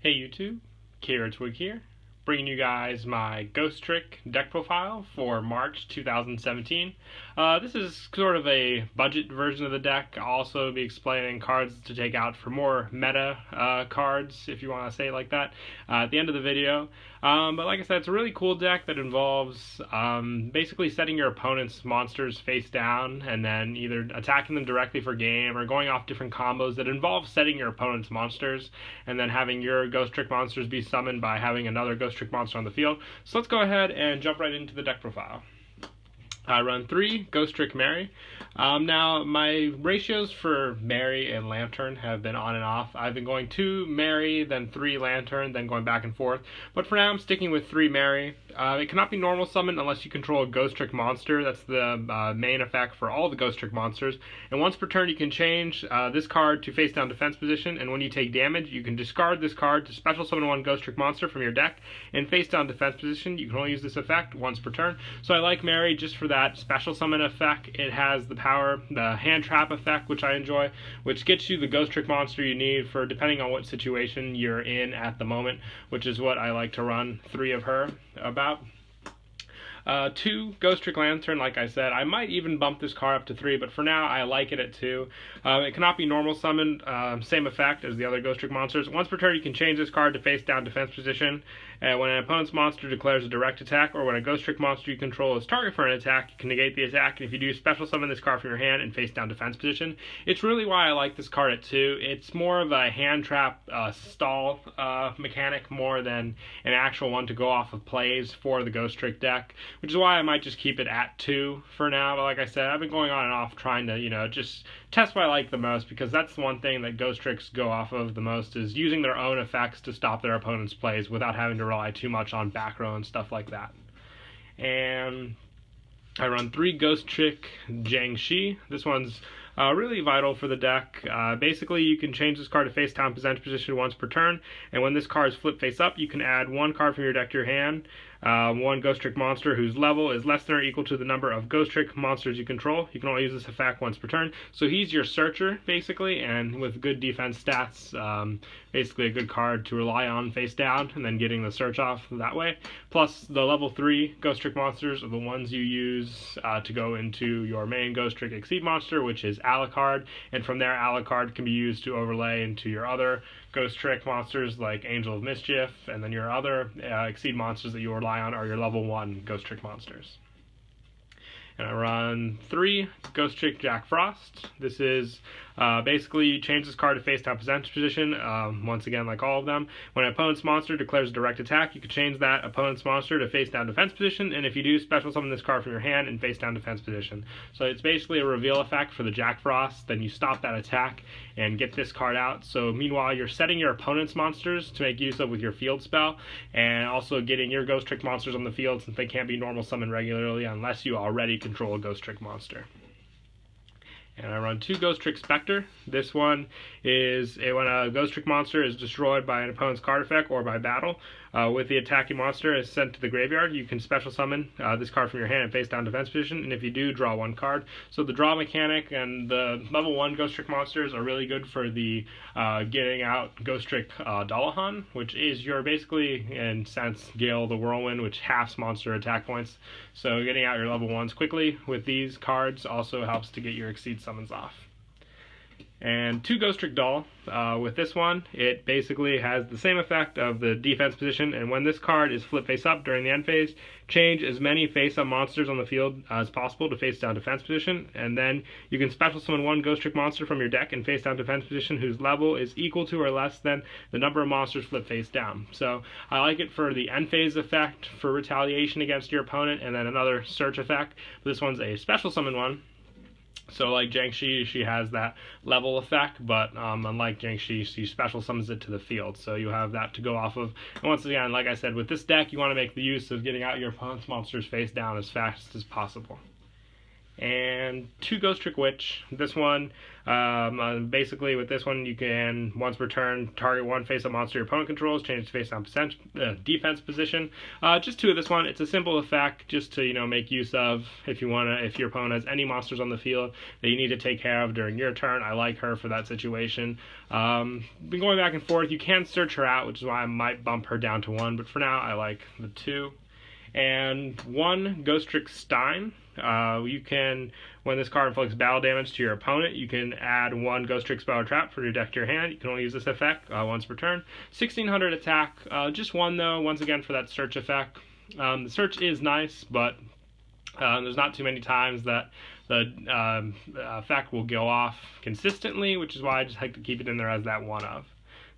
Hey YouTube, Twig here, bringing you guys my Ghostrick deck profile for March 2017. This is sort of a budget version of the deck. I'll also be explaining cards to take out for more meta cards, if you want to say it like that, at the end of the video. But like I said, it's a really cool deck that involves basically setting your opponent's monsters face down and then either attacking them directly for game or going off different combos that involve setting your opponent's monsters and then having your Ghostrick monsters be summoned by having another Ghostrick monster on the field. So let's go ahead and jump right into the deck profile. I run 3 Ghostrick Mary. Now, my ratios for Mary and Lantern have been on and off. I've been going 2 Mary, then 3 Lantern, then going back and forth. But for now, I'm sticking with 3 Mary. It cannot be normal summoned unless you control a Ghostrick monster. That's the main effect for all the Ghostrick monsters. And once per turn, you can change this card to face down defense position. And when you take damage, you can discard this card to special summon 1 Ghostrick monster from your deck. In face down defense position, you can only use this effect once per turn. So I like Mary just for that special summon effect. It has the power, the hand trap effect, which I enjoy, which gets you the Ghostrick monster you need for depending on what situation you're in at the moment, which is what I like to run 3 of her about. 2 Ghostrick Lantern, like I said. I might even bump this card up to 3, but for now I like it at 2. It cannot be normal summoned, same effect as the other Ghostrick monsters. Once per turn, you can change this card to face down defense position. When an opponent's monster declares a direct attack, or when a Ghostrick monster you control is target for an attack, you can negate the attack, and if you do, special summon this card from your hand and face down defense position. It's really why I like this card at 2. It's more of a hand trap stall mechanic more than an actual one to go off of plays for the Ghostrick deck, which is why I might just keep it at 2 for now. But like I said, I've been going on and off trying to, just test what I like the most, because that's the one thing that Ghostricks go off of the most, is using their own effects to stop their opponent's plays without having to rely too much on back row and stuff like that. And I run 3 Ghostrick Jiangshi. This one's really vital for the deck. Basically, you can change this card to face down present position once per turn, and when this card is flipped face up, you can add 1 card from your deck to your hand, 1 Ghostrick monster whose level is less than or equal to the number of Ghostrick monsters you control. You can only use this effect once per turn. So he's your searcher, basically, and with good defense stats, basically a good card to rely on face down, and then getting the search off that way. Plus, the level 3 Ghostrick monsters are the ones you use to go into your main Ghostrick Exceed monster, which is Alucard, and from there, Alucard can be used to overlay into your other Ghostrick monsters like Angel of Mischief, and then your other Exceed monsters that you rely on are your level 1 Ghostrick monsters. And I run 3 Ghostrick Jack Frost. This is basically you change this card to face down present position, once again like all of them. When an opponent's monster declares a direct attack, you can change that opponent's monster to face down defense position, and if you do, special summon this card from your hand and face down defense position. So it's basically a reveal effect for the Jack Frost, then you stop that attack and get this card out. So meanwhile, you're setting your opponent's monsters to make use of with your field spell, and also getting your Ghostrick monsters on the field since they can't be normal summoned regularly unless you already control a Ghostrick monster. And I run 2 Ghostrick Spectre. This one is when a Ghostrick monster is destroyed by an opponent's card effect or by battle. With the attacking monster is sent to the graveyard, you can special summon this card from your hand and face down defense position, and if you do, draw 1 card. So the draw mechanic and the level 1 Ghostrick monsters are really good for the getting out Ghostrick Dullahan, which is your basically, in sense, Gale the Whirlwind, which halves monster attack points. So getting out your level 1s quickly with these cards also helps to get your Exceed summons off. And 2 Ghostrick Doll. With this one, it basically has the same effect of the defense position, and when this card is flipped face up during the end phase, change as many face up monsters on the field as possible to face down defense position, and then you can special summon 1 Ghostrick monster from your deck and face down defense position whose level is equal to or less than the number of monsters flipped face down. So I like it for the end phase effect for retaliation against your opponent, and then another search effect. This one's a special summon one. So like Jiangshi, she has that level effect, but unlike Jiangshi, she special summons it to the field, so you have that to go off of. And once again, like I said, with this deck, you want to make the use of getting out your opponent's monsters face down as fast as possible. and 2 Ghostrick Witch. This one, basically with this one, you can, once per turn, target one face-up monster your opponent controls, change its face-down defense position. Just 2 of this one. It's a simple effect just to, make use of if your opponent has any monsters on the field that you need to take care of during your turn. I like her for that situation. Been going back and forth. You can search her out, which is why I might bump her down to 1, but for now I like the 2. And 1 Ghostrick Stein. You can, when this card inflicts battle damage to your opponent, you can add 1 Ghostrick Spell or Trap for your deck to your hand. You can only use this effect once per turn. 1600 attack, just 1 though, once again for that search effect. The search is nice, but there's not too many times that the effect will go off consistently, which is why I just like to keep it in there as that 1 of.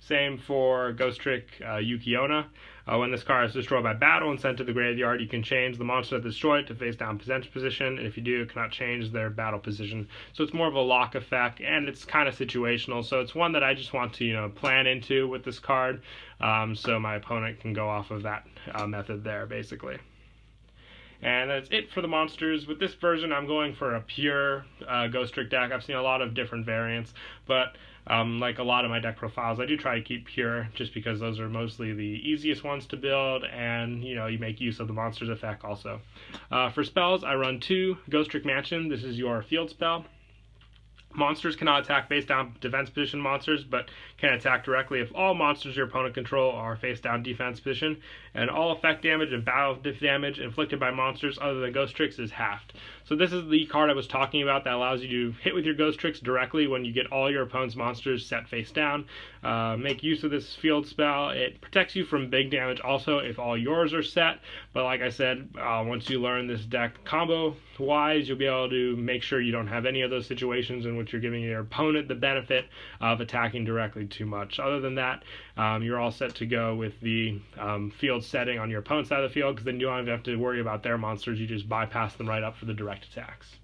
Same for Ghostrick Yugioh. When this card is destroyed by battle and sent to the graveyard, you can change the monster that destroyed to face down position, and if you do, it cannot change their battle position. So it's more of a lock effect, and it's kind of situational, so it's one that I just want to plan into with this card, so my opponent can go off of that method there, basically. And that's it for the monsters. With this version, I'm going for a pure Ghostrick deck. I've seen a lot of different variants, but like a lot of my deck profiles, I do try to keep pure just because those are mostly the easiest ones to build, and you make use of the monsters effect also. For spells, I run 2 Ghostrick Mansion. This is your field spell. Monsters cannot attack face-down defense position monsters, but can attack directly if all monsters your opponent control are face-down defense position, and all effect damage and battle damage inflicted by monsters other than Ghostricks is halved. So this is the card I was talking about that allows you to hit with your Ghostricks directly when you get all your opponent's monsters set face down. Make use of this field spell. It protects you from big damage also if all yours are set, but like I said, once you learn this deck combo-wise, you'll be able to make sure you don't have any of those situations in which you're giving your opponent the benefit of attacking directly too much. Other than that, you're all set to go with the field setting on your opponent's side of the field, because then you don't have to worry about their monsters. You just bypass them right up for the direct attacks.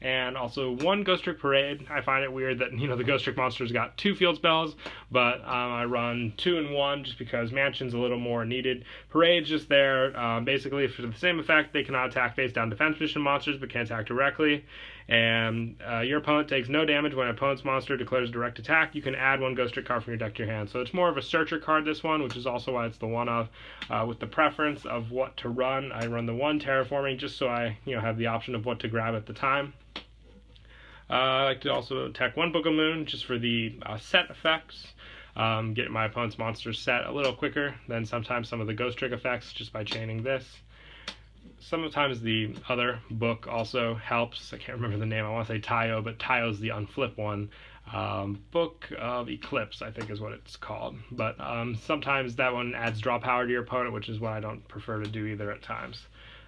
And also 1 Ghostrick Parade. I find it weird that the Ghostrick monsters got 2 field spells, but I run 2 and 1 just because Mansion's a little more needed. Parade's just there basically for the same effect. They cannot attack face down defense position monsters, but can attack directly. And your opponent takes no damage when an opponent's monster declares direct attack. You can add 1 Ghostrick card from your deck to your hand. So it's more of a searcher card, this one, which is also why it's the 1 of. With the preference of what to run, I run the 1 Terraforming just so I have the option of what to grab at the time. I like to also attack 1 Book of Moon just for the set effects. Get my opponent's monsters set a little quicker than sometimes some of the Ghostrick effects just by chaining this. Sometimes the other book also helps. I can't remember the name. I want to say Tayo, but Tayo's the unflip one. Book of Eclipse, I think is what it's called. But sometimes that one adds draw power to your opponent, which is what I don't prefer to do either at times.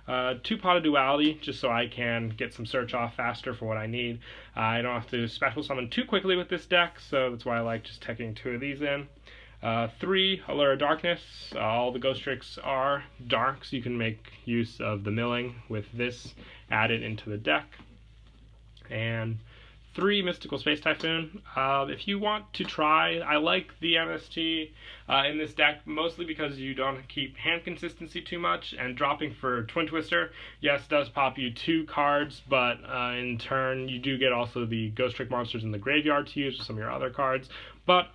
2 Pot of Duality, just so I can get some search off faster for what I need. I don't have to special summon too quickly with this deck, so that's why I like just taking 2 of these in. 3 Allure of Darkness. All the Ghostricks are dark, so you can make use of the milling with this added into the deck. And 3 Mystical Space Typhoon. If you want to try, I like the MST in this deck, mostly because you don't keep hand consistency too much, and dropping for Twin Twister, yes, does pop you 2 cards, but in turn, you do get also the Ghostrick monsters in the graveyard to use with some of your other cards. But,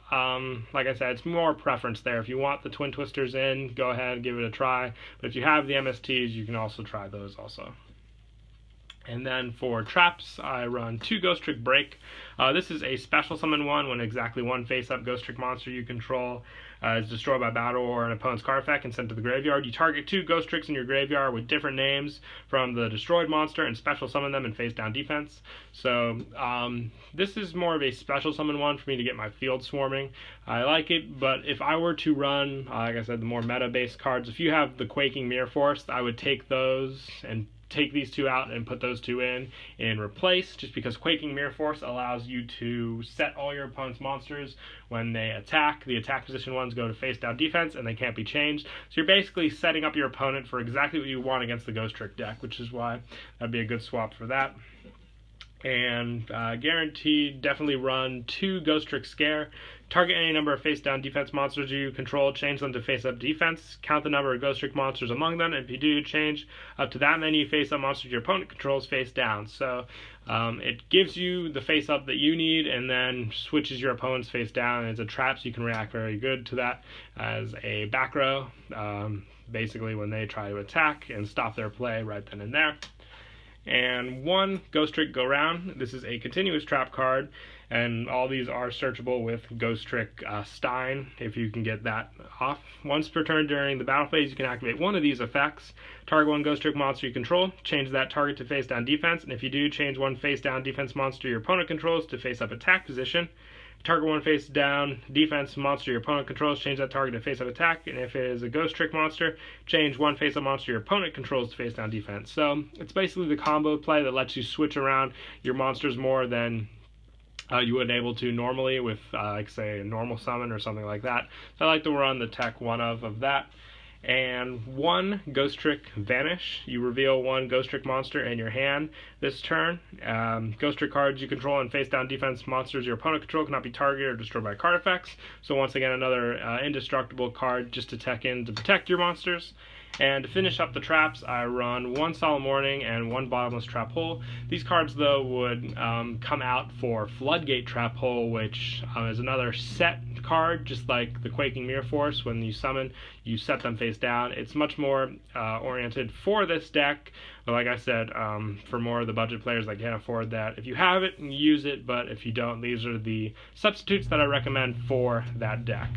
like I said, it's more preference there. If you want the Twin Twisters in, go ahead and give it a try. But if you have the MSTs, you can also try those also. And then for traps, I run 2 Ghostrick Break. This is a special summon one when exactly 1 face-up Ghostrick monster you control is destroyed by battle or an opponent's card effect and sent to the graveyard. You target 2 Ghostricks in your graveyard with different names from the destroyed monster and special summon them in face-down defense. So this is more of a special summon one for me to get my field swarming. I like it, but if I were to run, like I said, the more meta-based cards, if you have the Quaking Mirror Force, I would take those and take these 2 out and put those 2 in replace, just because Quaking Mirror Force allows you to set all your opponent's monsters when they attack. The attack position ones go to face down defense and they can't be changed. So you're basically setting up your opponent for exactly what you want against the Ghostrick deck, which is why that'd be a good swap for that. And guaranteed, definitely run 2 Ghostrick Scare. Target any number of face-down defense monsters you control, change them to face-up defense. Count the number of Ghostrick monsters among them, and if you do, change up to that many face-up monsters your opponent controls face-down. So it gives you the face-up that you need, and then switches your opponent's face-down. It's a trap, so you can react very good to that as a back row, basically when they try to attack, and stop their play right then and there. And 1 Ghostrick Go Round. This is a continuous trap card, and all these are searchable with Ghostrick Stein, if you can get that off. Once per turn during the battle phase, you can activate one of these effects. Target 1 Ghostrick monster you control, change that target to face-down defense, and if you do, change 1 face-down defense monster your opponent controls to face-up attack position. Target 1 face-down defense monster your opponent controls, change that target to face-up attack, and if it is a Ghostrick monster, change 1 face-up monster your opponent controls to face-down defense. So it's basically the combo play that lets you switch around your monsters more than you would able to normally with, like, say, a normal summon or something like that. So I like to run the tech 1 of that. And 1 Ghostrick Vanish. You reveal 1 Ghostrick monster in your hand this turn. Ghostrick cards you control and face-down defense monsters your opponent control cannot be targeted or destroyed by card effects. So once again, another indestructible card just to tech in to protect your monsters. And to finish up the traps, I run 1 Solemn Warning and 1 Bottomless Trap Hole. These cards, though, would come out for Floodgate Trap Hole, which is another set card, just like the Quaking Mirror Force. When you summon, you set them face down. It's much more oriented for this deck, but like I said, for more of the budget players that can't afford that, if you have it, use it, but if you don't, these are the substitutes that I recommend for that deck.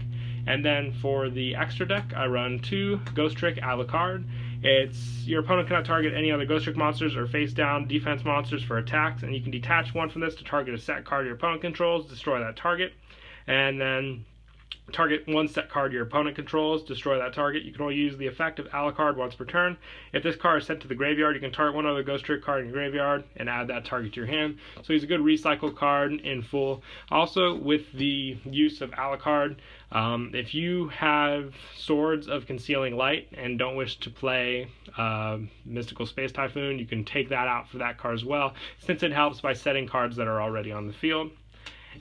And then for the extra deck, I run 2 Ghostrick a la carte. It's your opponent cannot target any other Ghostrick monsters or face-down defense monsters for attacks, and you can detach 1 from this to target a set card your opponent controls, destroy that target, and then target 1 set card your opponent controls, destroy that target. You can only use the effect of a la carte once per turn. If this card is sent to the graveyard, you can target 1 other Ghostrick card in your graveyard and add that target to your hand. So he's a good recycle card in full. Also, with the use of a la carte, if you have Swords of Concealing Light and don't wish to play Mystical Space Typhoon, you can take that out for that card as well, since it helps by setting cards that are already on the field.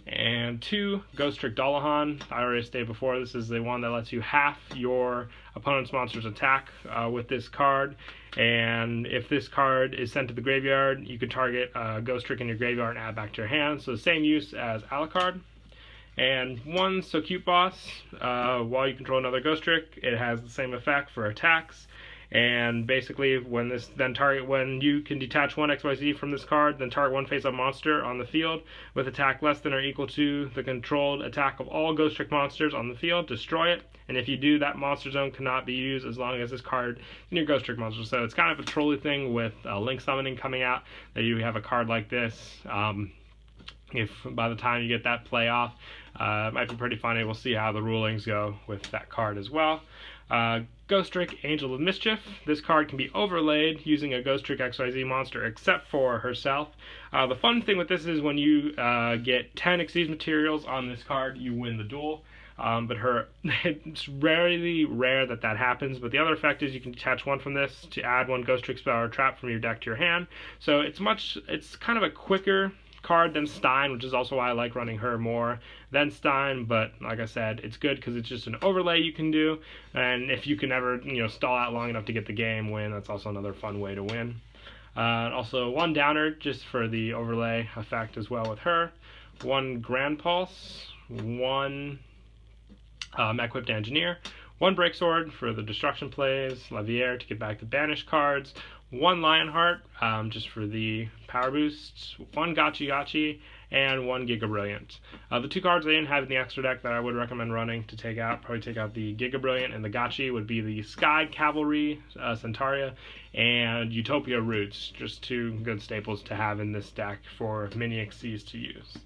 And 2 Ghostrick Dullahan. I already stated before, this is the one that lets you half your opponent's monster's attack with this card. And if this card is sent to the graveyard, you can target Ghostrick in your graveyard and add back to your hand. So the same use as a la carte. And 1 So Cute Boss. While you control another Ghostrick, it has the same effect for attacks. And basically, when you can detach 1 XYZ from this card, then target 1 face-up monster on the field with attack less than or equal to the controlled attack of all Ghostrick monsters on the field, destroy it. And if you do, that monster zone cannot be used as long as this card is in your Ghostrick monster. So it's kind of a trolly thing with Link Summoning coming out, that you have a card like this. If by the time you get that play off, it might be pretty funny. We'll see how the rulings go with that card as well. Ghostrick Angel of Mischief. This card can be overlaid using a Ghostrick XYZ monster except for herself. The fun thing with this is when you get 10 Xyz materials on this card, you win the duel. But it's rarely rare that happens. But the other effect is you can detach 1 from this to add 1 Ghostrick spell or trap from your deck to your hand. So it's kind of a quicker card than Stein, which is also why I like running her more than Stein. But like I said, it's good because it's just an overlay you can do, and if you can ever stall out long enough to get the game win, that's also another fun way to win. Also 1 Downer just for the overlay effect as well with her. 1 Grand Pulse, 1 Mech-Whipped Engineer, 1 Break Sword for the destruction plays, Levier to get back the banished cards, 1 Lionheart just for the power boosts, 1 Gachi Gachi, and 1 Giga Brilliant. The 2 cards I didn't have in the extra deck that I would recommend running to probably take out the Giga Brilliant and the Gachi, would be the Sky Cavalry Centaria and Utopia Roots. Just 2 good staples to have in this deck for mini Xyz to use.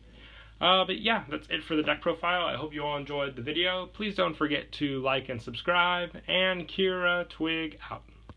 But yeah, that's it for the deck profile. I hope you all enjoyed the video. Please don't forget to like and subscribe, and Kira Twig out.